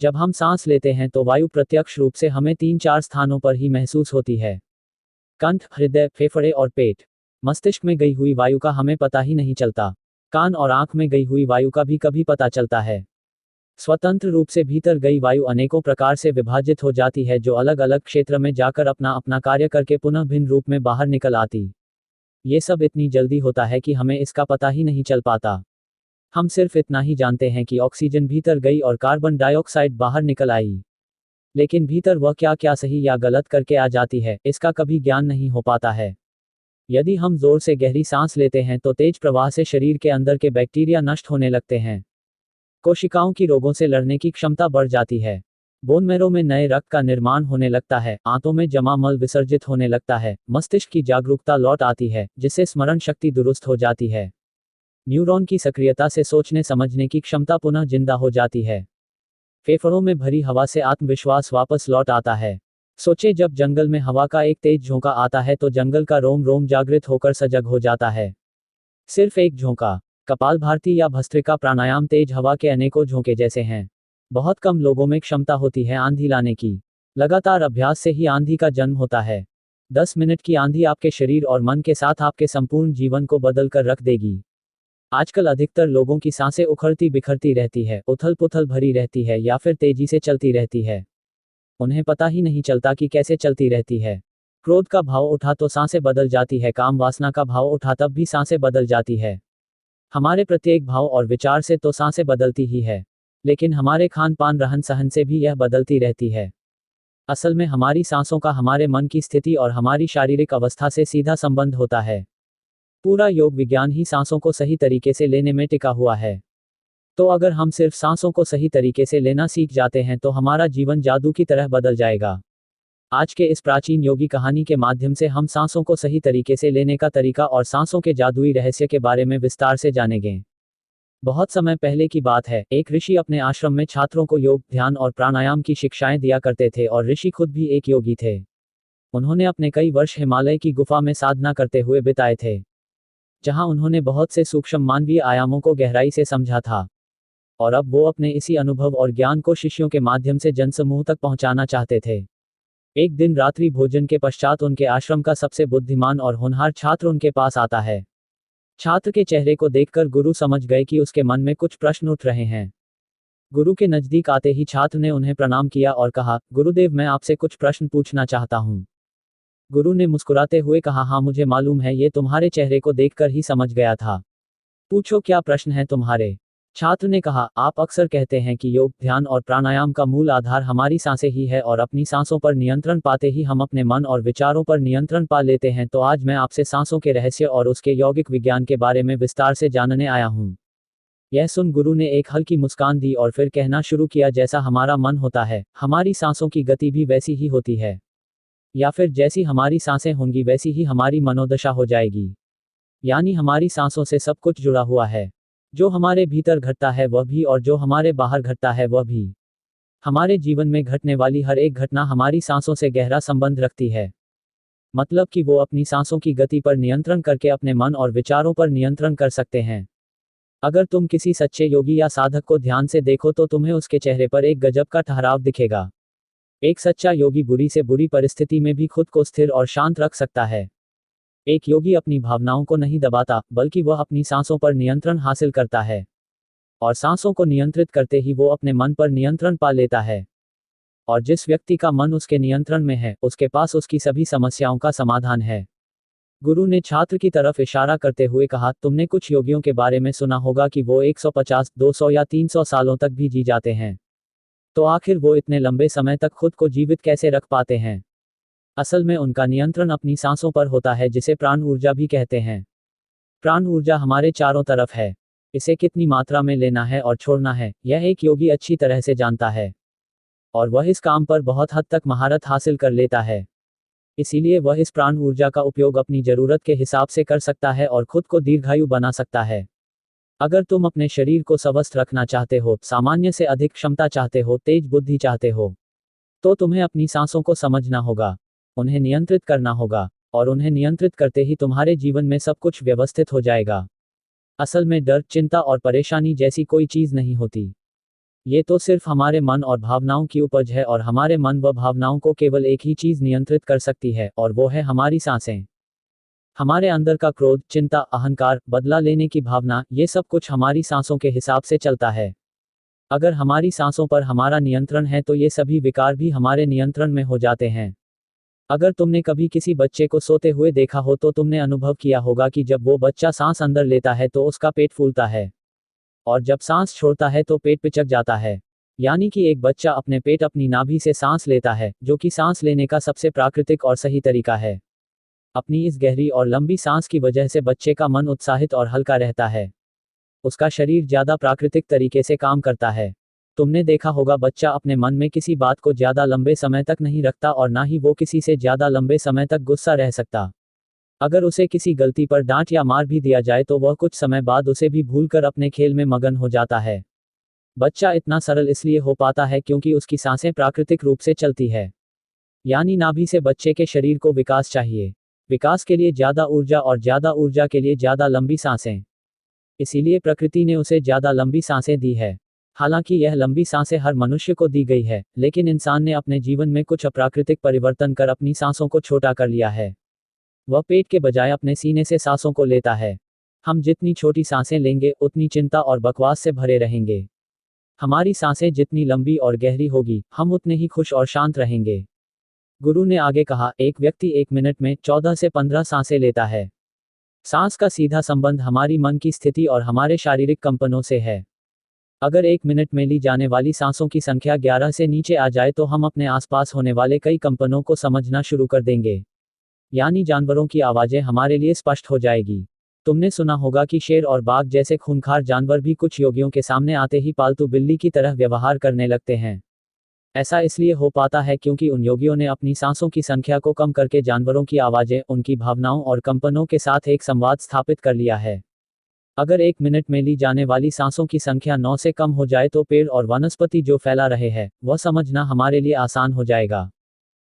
जब हम सांस लेते हैं तो वायु प्रत्यक्ष रूप से हमें 3-4 स्थानों पर ही महसूस होती है। कंठ, हृदय, फेफड़े और पेट। मस्तिष्क में गई हुई वायु का हमें पता ही नहीं चलता। कान और आंख में गई हुई वायु का भी कभी पता चलता है। स्वतंत्र रूप से भीतर गई वायु अनेकों प्रकार से विभाजित हो जाती है, जो अलग अलग क्षेत्र में जाकर अपना अपना कार्य करके पुनः भिन्न रूप में बाहर निकल आती। ये सब इतनी जल्दी होता है कि हमें इसका पता ही नहीं चल पाता। हम सिर्फ इतना ही जानते हैं कि ऑक्सीजन भीतर गई और कार्बन डाइऑक्साइड बाहर निकल आई। लेकिन भीतर वह क्या क्या सही या गलत करके आ जाती है, इसका कभी ज्ञान नहीं हो पाता है। यदि हम जोर से गहरी सांस लेते हैं तो तेज प्रवाह से शरीर के अंदर के बैक्टीरिया नष्ट होने लगते हैं। कोशिकाओं की रोगों से लड़ने की क्षमता बढ़ जाती है। बोन मैरो में नए रक्त का निर्माण होने लगता है, आंतों में जमा मल विसर्जित होने लगता है, मस्तिष्क की जागरूकता लौट आती है, जिससे स्मरण शक्ति दुरुस्त हो जाती है। न्यूरॉन की सक्रियता से सोचने समझने की क्षमता पुनः जिंदा हो जाती है। फेफड़ों में भरी हवा से आत्मविश्वास वापस लौट आता है। सोचे, जब जंगल में हवा का एक तेज झोंका आता है तो जंगल का रोम रोम जागृत होकर सजग हो जाता है। सिर्फ एक झोंका। कपालभाति या भस्त्रिका प्राणायाम तेज हवा के अनेकों झोंके जैसे हैं। बहुत कम लोगों में क्षमता होती है आंधी लाने की। लगातार अभ्यास से ही आंधी का जन्म होता है। 10 मिनट की आंधी आपके शरीर और मन के साथ आपके संपूर्ण जीवन को बदल कर रख देगी। आजकल अधिकतर लोगों की सांसें उखड़ती बिखरती रहती है, उथल पुथल भरी रहती है या फिर तेजी से चलती रहती है। उन्हें पता ही नहीं चलता कि कैसे चलती रहती है। क्रोध का भाव उठा तो सांसें बदल जाती है, काम वासना का भाव उठा तब भी सांसें बदल जाती है। हमारे प्रत्येक भाव और विचार से तो सांसें बदलती ही है, लेकिन हमारे खान पान रहन सहन से भी यह बदलती रहती है। असल में हमारी सांसों का हमारे मन की स्थिति और हमारी शारीरिक अवस्था से सीधा संबंध होता है। पूरा योग विज्ञान ही सांसों को सही तरीके से लेने में टिका हुआ है। तो अगर हम सिर्फ सांसों को सही तरीके से लेना सीख जाते हैं तो हमारा जीवन जादू की तरह बदल जाएगा। आज के इस प्राचीन योगी कहानी के माध्यम से हम सांसों को सही तरीके से लेने का तरीका और सांसों के जादुई रहस्य के बारे में विस्तार से जानेंगे। बहुत समय पहले की बात है, एक ऋषि अपने आश्रम में छात्रों को योग, ध्यान और प्राणायाम की शिक्षाएं दिया करते थे और ऋषि खुद भी एक योगी थे। उन्होंने अपने कई वर्ष हिमालय की गुफा में साधना करते हुए बिताए थे, जहां उन्होंने बहुत से सूक्ष्म मानवीय आयामों को गहराई से समझा था। और अब वो अपने इसी अनुभव और ज्ञान को शिष्यों के माध्यम से जनसमूह तक पहुंचाना चाहते थे। एक दिन रात्रि भोजन के पश्चात उनके आश्रम का सबसे बुद्धिमान और होनहार छात्र उनके पास आता है। छात्र के चेहरे को देखकर गुरु समझ गए कि उसके मन में कुछ प्रश्न उठ रहे हैं। गुरु के नजदीक आते ही छात्र ने उन्हें प्रणाम किया और कहा, गुरुदेव, मैं आपसे कुछ प्रश्न पूछना चाहता हूँ। गुरु ने मुस्कुराते हुए कहा, हाँ, मुझे मालूम है, ये तुम्हारे चेहरे को देखकर ही समझ गया था। पूछो, क्या प्रश्न है तुम्हारे? छात्र ने कहा, आप अक्सर कहते हैं कि योग, ध्यान और प्राणायाम का मूल आधार हमारी सांसें ही है और अपनी सांसों पर नियंत्रण पाते ही हम अपने मन और विचारों पर नियंत्रण पा लेते हैं। तो आज मैं आपसे सांसों के रहस्य और उसके यौगिक विज्ञान के बारे में विस्तार से जानने आया हूँ। यह सुन गुरु ने एक हल्की मुस्कान दी और फिर कहना शुरू किया, जैसा हमारा मन होता है, हमारी सांसों की गति भी वैसी ही होती है। या फिर जैसी हमारी सांसें होंगी वैसी ही हमारी मनोदशा हो जाएगी। यानी हमारी सांसों से सब कुछ जुड़ा हुआ है। जो हमारे भीतर घटता है वह भी और जो हमारे बाहर घटता है वह भी। हमारे जीवन में घटने वाली हर एक घटना हमारी सांसों से गहरा संबंध रखती है। मतलब कि वो अपनी सांसों की गति पर नियंत्रण करके अपने मन और विचारों पर नियंत्रण कर सकते हैं। अगर तुम किसी सच्चे योगी या साधक को ध्यान से देखो तो तुम्हें उसके चेहरे पर एक गजब का ठहराव दिखेगा। एक सच्चा योगी बुरी से बुरी परिस्थिति में भी खुद को स्थिर और शांत रख सकता है। एक योगी अपनी भावनाओं को नहीं दबाता, बल्कि वह अपनी सांसों पर नियंत्रण हासिल करता है। और सांसों को नियंत्रित करते ही वो अपने मन पर नियंत्रण पा लेता है। और जिस व्यक्ति का मन उसके नियंत्रण में है, उसके पास उसकी सभी समस्याओं का समाधान है। गुरु ने छात्र की तरफ इशारा करते हुए कहा, तुमने कुछ योगियों के बारे में सुना होगा कि वो 150, 200 या 300 सालों तक भी जी जाते हैं। तो आखिर वो इतने लंबे समय तक खुद को जीवित कैसे रख पाते हैं? असल में उनका नियंत्रण अपनी सांसों पर होता है, जिसे प्राण ऊर्जा भी कहते हैं। प्राण ऊर्जा हमारे चारों तरफ है। इसे कितनी मात्रा में लेना है और छोड़ना है, यह एक योगी अच्छी तरह से जानता है। और वह इस काम पर बहुत हद तक महारत हासिल कर लेता है। इसीलिए वह इस प्राण ऊर्जा का उपयोग अपनी जरूरत के हिसाब से कर सकता है और खुद को दीर्घायु बना सकता है। अगर तुम अपने शरीर को स्वस्थ रखना चाहते हो, सामान्य से अधिक क्षमता चाहते हो, तेज बुद्धि चाहते हो, तो तुम्हें अपनी सांसों को समझना होगा, उन्हें नियंत्रित करना होगा। और उन्हें नियंत्रित करते ही तुम्हारे जीवन में सब कुछ व्यवस्थित हो जाएगा। असल में डर, चिंता और परेशानी जैसी कोई चीज नहीं होती। ये तो सिर्फ हमारे मन और भावनाओं की उपज है और हमारे मन व भावनाओं को केवल एक ही चीज नियंत्रित कर सकती है और वो है हमारी सांसें। हमारे अंदर का क्रोध, चिंता, अहंकार, बदला लेने की भावना, ये सब कुछ हमारी सांसों के हिसाब से चलता है। अगर हमारी सांसों पर हमारा नियंत्रण है तो ये सभी विकार भी हमारे नियंत्रण में हो जाते हैं। अगर तुमने कभी किसी बच्चे को सोते हुए देखा हो तो तुमने अनुभव किया होगा कि जब वो बच्चा सांस अंदर लेता है तो उसका पेट फूलता है और जब सांस छोड़ता है तो पेट पिचक जाता है। यानी कि एक बच्चा अपने पेट अपनी नाभि से सांस लेता है, जो कि सांस लेने का सबसे प्राकृतिक और सही तरीका है। अपनी इस गहरी और लंबी सांस की वजह से बच्चे का मन उत्साहित और हल्का रहता है। उसका शरीर ज्यादा प्राकृतिक तरीके से काम करता है। तुमने देखा होगा बच्चा अपने मन में किसी बात को ज्यादा लंबे समय तक नहीं रखता और ना ही वो किसी से ज्यादा लंबे समय तक गुस्सा रह सकता। अगर उसे किसी गलती पर डांट या मार भी दिया जाए तो वह कुछ समय बाद उसे भी भूलकर अपने खेल में मगन हो जाता है। बच्चा इतना सरल इसलिए हो पाता है क्योंकि उसकी सांसें प्राकृतिक रूप से चलती है। यानी नाभि से बच्चे के शरीर को विकास चाहिए। विकास के लिए ज्यादा ऊर्जा और ज्यादा ऊर्जा के लिए ज्यादा लंबी सांसें। इसीलिए प्रकृति ने उसे ज्यादा लंबी सांसें दी है। हालांकि यह लंबी सांसें हर मनुष्य को दी गई है, लेकिन इंसान ने अपने जीवन में कुछ अप्राकृतिक परिवर्तन कर अपनी सांसों को छोटा कर लिया है। वह पेट के बजाय अपने सीने से सांसों को लेता है। हम जितनी छोटी सांसें लेंगे उतनी चिंता और बकवास से भरे रहेंगे। हमारी सांसें जितनी लंबी और गहरी होगी, हम उतने ही खुश और शांत रहेंगे। गुरु ने आगे कहा, एक व्यक्ति 1 मिनट में 14 से 15 सांसें लेता है। सांस का सीधा संबंध हमारी मन की स्थिति और हमारे शारीरिक कंपनों से है। अगर 1 मिनट में ली जाने वाली सांसों की संख्या 11 से नीचे आ जाए तो हम अपने आसपास होने वाले कई कंपनों को समझना शुरू कर देंगे। यानी जानवरों की आवाजें हमारे लिए स्पष्ट हो जाएगी। तुमने सुना होगा कि शेर और बाघ जैसे खूंखार जानवर भी कुछ योगियों के सामने आते ही पालतू बिल्ली की तरह व्यवहार करने लगते हैं। ऐसा इसलिए हो पाता है क्योंकि उन योगियों ने अपनी सांसों की संख्या को कम करके जानवरों की आवाजें, उनकी भावनाओं और कंपनों के साथ एक संवाद स्थापित कर लिया है। अगर 1 मिनट में ली जाने वाली सांसों की संख्या 9 से कम हो जाए तो पेड़ और वनस्पति जो फैला रहे हैं, वह समझना हमारे लिए आसान हो जाएगा।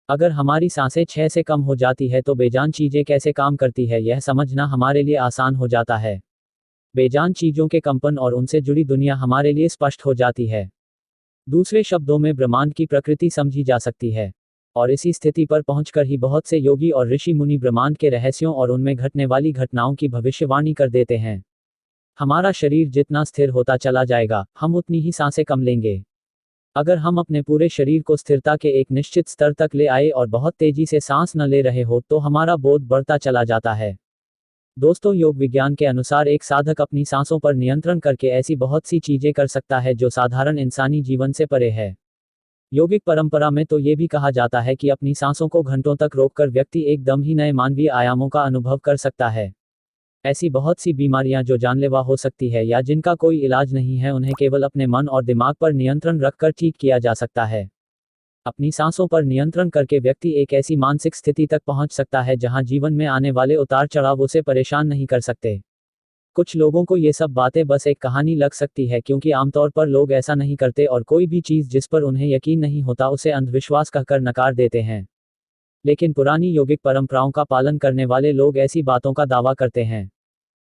अगर हमारी सांसें 6 से कम हो जाती है तो बेजान चीजें कैसे काम करती है यह समझना हमारे लिए आसान हो जाता है। बेजान चीजों के कंपन और उनसे जुड़ी दुनिया हमारे लिए स्पष्ट हो जाती है। दूसरे शब्दों में ब्रह्मांड की प्रकृति समझी जा सकती है। और इसी स्थिति पर पहुंचकर ही बहुत से योगी और ऋषि मुनि ब्रह्मांड के रहस्यों और उनमें घटने वाली घटनाओं की भविष्यवाणी कर देते हैं। हमारा शरीर जितना स्थिर होता चला जाएगा, हम उतनी ही सांसें कम लेंगे। अगर हम अपने पूरे शरीर को स्थिरता के एक निश्चित स्तर तक ले आए और बहुत तेजी से सांस न ले रहे हो तो हमारा बोध बढ़ता चला जाता है। दोस्तों, योग विज्ञान के अनुसार एक साधक अपनी सांसों पर नियंत्रण करके ऐसी बहुत सी चीजें कर सकता है जो साधारण इंसानी जीवन से परे है। योगिक परंपरा में तो ये भी कहा जाता है कि अपनी सांसों को घंटों तक रोककर व्यक्ति एकदम ही नए मानवीय आयामों का अनुभव कर सकता है। ऐसी बहुत सी बीमारियां जो जानलेवा हो सकती है या जिनका कोई इलाज नहीं है, उन्हें केवल अपने मन और दिमाग पर नियंत्रण रखकर ठीक किया जा सकता है। अपनी सांसों पर नियंत्रण करके व्यक्ति एक ऐसी मानसिक स्थिति तक पहुंच सकता है जहां जीवन में आने वाले उतार चढ़ाव उसे परेशान नहीं कर सकते। कुछ लोगों को ये सब बातें बस एक कहानी लग सकती है क्योंकि आमतौर पर लोग ऐसा नहीं करते और कोई भी चीज जिस पर उन्हें यकीन नहीं होता उसे अंधविश्वास कहकर नकार देते हैं। लेकिन पुरानी योगिक परंपराओं का पालन करने वाले लोग ऐसी बातों का दावा करते हैं।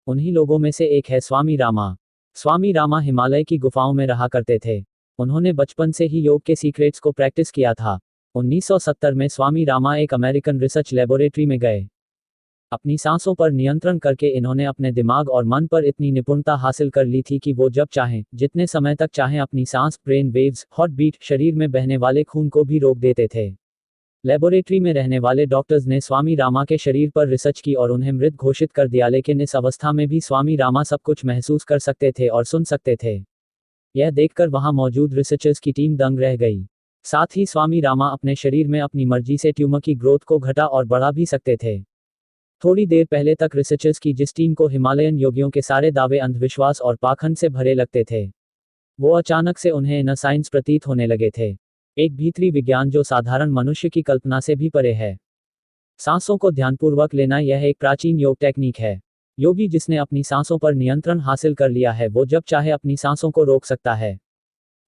उन्हीं लोगों में से एक है स्वामी रामा। स्वामी रामा हिमालय की गुफाओं में रहा करते थे। उन्होंने बचपन से ही योग के सीक्रेट्स को प्रैक्टिस किया था। 1970 में स्वामी रामा एक अमेरिकन रिसर्च लेबोरेटरी में गए। अपनी सांसों पर नियंत्रण करके इन्होंने अपने दिमाग और मन पर इतनी निपुणता हासिल कर ली थी कि वो जब चाहें, जितने समय तक चाहें अपनी सांस, ब्रेन वेव्स, हॉट बीट, शरीर में बहने वाले खून को भी रोक देते थे। लेबोरेटरी में रहने वाले डॉक्टर्स ने स्वामी रामा के शरीर पर रिसर्च की और उन्हें मृत घोषित कर दिया, लेकिन इस अवस्था में भी स्वामी रामा सब कुछ महसूस कर सकते थे और सुन सकते थे। यह देखकर वहां मौजूद रिसर्चर्स की टीम दंग रह गई। साथ ही स्वामी रामा अपने शरीर में अपनी मर्जी से ट्यूमर की ग्रोथ को घटा और बढ़ा भी सकते थे। थोड़ी देर पहले तक रिसर्चर्स की जिस टीम को हिमालयन योगियों के सारे दावे अंधविश्वास और पाखंड से भरे लगते थे, वो अचानक से उन्हें इनर साइंस प्रतीत होने लगे थे। एक भीतरी विज्ञान जो साधारण मनुष्य की कल्पना से भी परे है। सांसों को ध्यानपूर्वक लेना यह एक प्राचीन योग टेक्निक है। योगी जिसने अपनी सांसों पर नियंत्रण हासिल कर लिया है वो जब चाहे अपनी सांसों को रोक सकता है।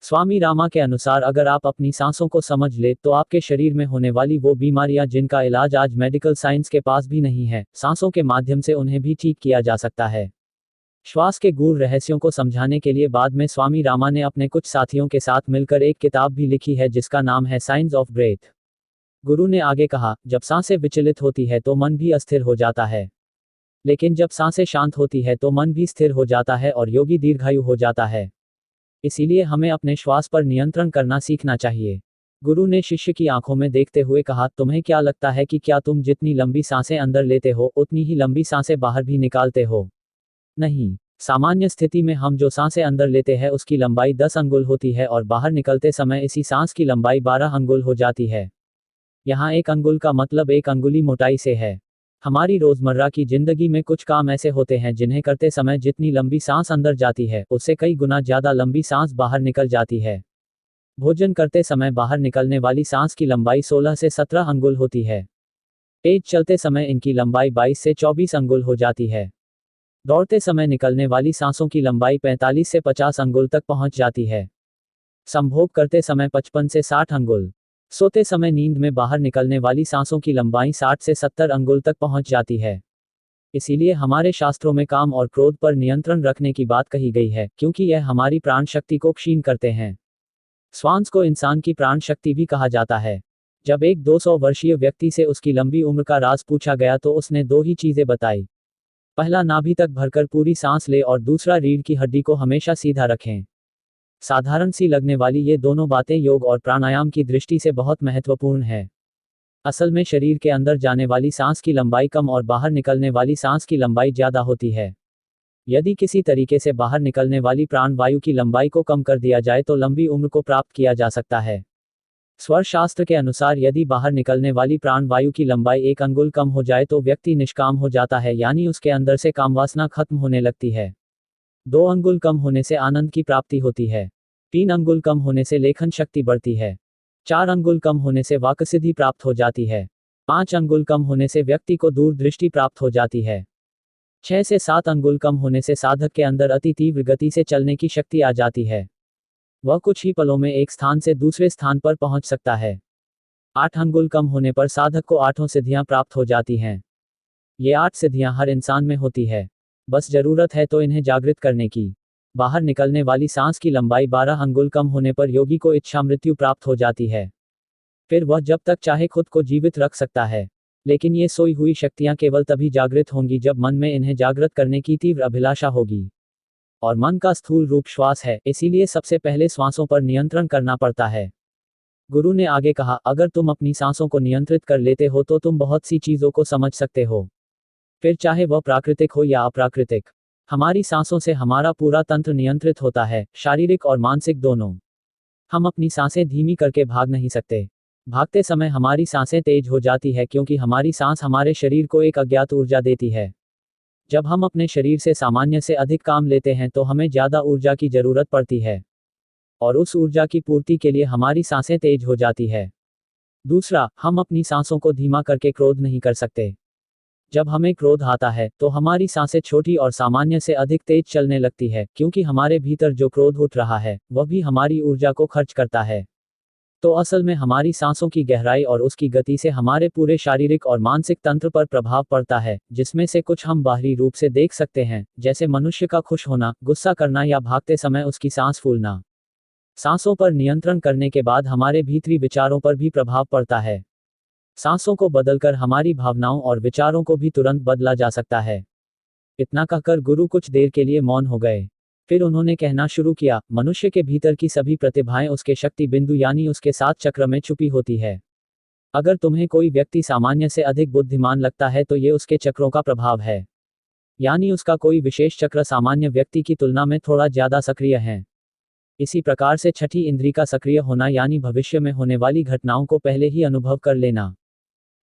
स्वामी रामा के अनुसार अगर आप अपनी सांसों को समझ ले तो आपके शरीर में होने वाली वो बीमारियां जिनका इलाज आज मेडिकल साइंस के पास भी नहीं है, सांसों के माध्यम से उन्हें भी ठीक किया जा सकता है। श्वास के गूढ़ रहस्यों को समझाने के लिए बाद में स्वामी रामा ने अपने कुछ साथियों के साथ मिलकर एक किताब भी लिखी है जिसका नाम है साइंस ऑफ ब्रेथ। गुरु ने आगे कहा, जब सांसें विचलित होती है तो मन भी अस्थिर हो जाता है, लेकिन जब सांसें शांत होती है तो मन भी स्थिर हो जाता है और योगी दीर्घायु हो जाता है। इसीलिए हमें अपने श्वास पर नियंत्रण करना सीखना चाहिए। गुरु ने शिष्य की आंखों में देखते हुए कहा, तुम्हें क्या लगता है कि क्या तुम जितनी लंबी सांसें अंदर लेते हो उतनी ही लंबी सांसें बाहर भी निकालते हो? नहीं। सामान्य स्थिति में हम जो सांसें अंदर लेते हैं उसकी लंबाई 10 अंगुल होती है और बाहर निकलते समय इसी सांस की लंबाई 12 अंगुल हो जाती है। यहाँ 1 अंगुल का मतलब 1 अंगुली मोटाई से है। हमारी रोजमर्रा की जिंदगी में कुछ काम ऐसे होते हैं जिन्हें करते समय जितनी लंबी सांस अंदर जाती है उससे कई गुना ज्यादा लंबी सांस बाहर निकल जाती है। भोजन करते समय बाहर निकलने वाली सांस की लंबाई 16 से 17 अंगुल होती है। तेज चलते समय इनकी लंबाई 22 से 24 अंगुल हो जाती है। दौड़ते समय निकलने वाली सांसों की लंबाई 45 से 50 अंगुल तक पहुंच जाती है। संभोग करते समय 55 से 60 अंगुल। सोते समय नींद में बाहर निकलने वाली सांसों की लंबाई 60 से 70 अंगुल तक पहुंच जाती है। इसीलिए हमारे शास्त्रों में काम और क्रोध पर नियंत्रण रखने की बात कही गई है, क्योंकि यह हमारी प्राण शक्ति को क्षीण करते हैं। श्वास को इंसान की प्राण शक्ति भी कहा जाता है। जब एक 200 वर्षीय व्यक्ति से उसकी लंबी उम्र का राज पूछा गया तो उसने 2 ही चीजें बताई। पहला, नाभि तक भरकर पूरी सांस ले और दूसरा, रीढ़ की हड्डी को हमेशा सीधा रखें। साधारण सी लगने वाली ये दोनों बातें योग और प्राणायाम की दृष्टि से बहुत महत्वपूर्ण है। असल में शरीर के अंदर जाने वाली सांस की लंबाई कम और बाहर निकलने वाली सांस की लंबाई ज्यादा होती है। यदि किसी तरीके से बाहर निकलने वाली प्राण वायु की लंबाई को कम कर दिया जाए तो लंबी उम्र को प्राप्त किया जा सकता है। स्वर शास्त्र के अनुसार यदि बाहर निकलने वाली प्राण वायु की लंबाई 1 अंगुल कम हो जाए तो व्यक्ति निष्काम हो जाता है, यानी उसके अंदर से कामवासना खत्म होने लगती है। 2 अंगुल कम होने से आनंद की प्राप्ति होती है। 3 अंगुल कम होने से लेखन शक्ति बढ़ती है। 4 अंगुल कम होने से वाक्सिद्धि प्राप्त हो जाती है। 5 अंगुल कम होने से व्यक्ति को दूरदृष्टि प्राप्त हो जाती है। 6 से 7 अंगुल कम होने से साधक के अंदर अति तीव्र गति से चलने की शक्ति आ जाती है। वह कुछ ही पलों में एक स्थान से दूसरे स्थान पर पहुंच सकता है। 8 अंगुल कम होने पर साधक को 8 सिद्धियां प्राप्त हो जाती हैं। ये 8 सिद्धियां हर इंसान में होती है, बस जरूरत है तो इन्हें जागृत करने की। बाहर निकलने वाली सांस की लंबाई 12 अंगुल कम होने पर योगी को इच्छा मृत्यु प्राप्त हो जाती है। फिर वह जब तक चाहे खुद को जीवित रख सकता है, लेकिन ये सोई हुई शक्तियां केवल तभी जागृत होंगी जब मन में इन्हें जागृत करने की तीव्र अभिलाषा होगी। और मन का स्थूल रूप श्वास है, इसीलिए सबसे पहले सांसों पर नियंत्रण करना पड़ता है। गुरु ने आगे कहा, अगर तुम अपनी सांसों को नियंत्रित कर लेते हो तो तुम बहुत सी चीजों को समझ सकते हो, फिर चाहे वह प्राकृतिक हो या अप्राकृतिक। हमारी सांसों से हमारा पूरा तंत्र नियंत्रित होता है, शारीरिक और मानसिक दोनों। हम अपनी सांसें धीमी करके भाग नहीं सकते। भागते समय हमारी सांसें तेज हो जाती है क्योंकि हमारी सांस हमारे शरीर को एक अज्ञात ऊर्जा देती है। जब हम अपने शरीर से सामान्य से अधिक काम लेते हैं तो हमें ज्यादा ऊर्जा की जरूरत पड़ती है, और उस ऊर्जा की पूर्ति के लिए हमारी सांसें तेज हो जाती है। दूसरा, हम अपनी सांसों को धीमा करके क्रोध नहीं कर सकते। जब हमें क्रोध आता है तो हमारी सांसें छोटी और सामान्य से अधिक तेज चलने लगती है, क्योंकि हमारे भीतर जो क्रोध उठ रहा है वह भी हमारी ऊर्जा को खर्च करता है। तो असल में हमारी सांसों की गहराई और उसकी गति से हमारे पूरे शारीरिक और मानसिक तंत्र पर प्रभाव पड़ता है, जिसमें से कुछ हम बाहरी रूप से देख सकते हैं, जैसे मनुष्य का खुश होना, गुस्सा करना या भागते समय उसकी सांस फूलना। सांसों पर नियंत्रण करने के बाद हमारे भीतरी विचारों पर भी प्रभाव पड़ता है। सांसों को बदलकर हमारी भावनाओं और विचारों को भी तुरंत बदला जा सकता है। इतना कहकर गुरु कुछ देर के लिए मौन हो गए। फिर उन्होंने कहना शुरू किया, मनुष्य के भीतर की सभी प्रतिभाएं उसके शक्ति बिंदु यानी उसके 7 चक्र में छुपी होती है। अगर तुम्हें कोई व्यक्ति सामान्य से अधिक बुद्धिमान लगता है तो ये उसके चक्रों का प्रभाव है, यानी उसका कोई विशेष चक्र सामान्य व्यक्ति की तुलना में थोड़ा ज्यादा सक्रिय है। इसी प्रकार से छठी इंद्री का सक्रिय होना यानी भविष्य में होने वाली घटनाओं को पहले ही अनुभव कर लेना,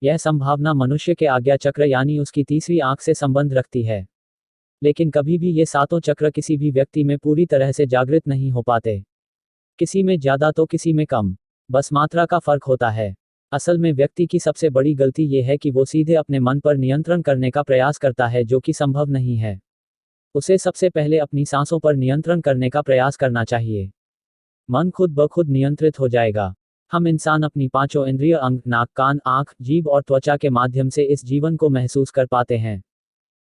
यह संभावना मनुष्य के आज्ञा चक्र यानी उसकी तीसरी आंख से संबंध रखती है। लेकिन कभी भी ये 7 चक्र किसी भी व्यक्ति में पूरी तरह से जागृत नहीं हो पाते। किसी में ज्यादा तो किसी में कम, बस मात्रा का फर्क होता है। असल में व्यक्ति की सबसे बड़ी गलती ये है कि वो सीधे अपने मन पर नियंत्रण करने का प्रयास करता है, जो कि संभव नहीं है। उसे सबसे पहले अपनी सांसों पर नियंत्रण करने का प्रयास करना चाहिए। मन खुद ब खुद नियंत्रित हो जाएगा। हम इंसान अपनी 5 इंद्रिय अंग नाक, कान, आंख, जीभ और त्वचा के माध्यम से इस जीवन को महसूस कर पाते हैं।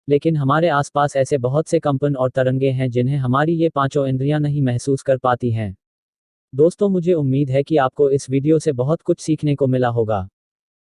लेकिन हमारे आसपास ऐसे बहुत से कंपन और तरंगे हैं जिन्हें हमारी ये पांचों इंद्रियां नहीं महसूस कर पाती हैं। दोस्तों, मुझे उम्मीद है कि आपको इस वीडियो से बहुत कुछ सीखने को मिला होगा।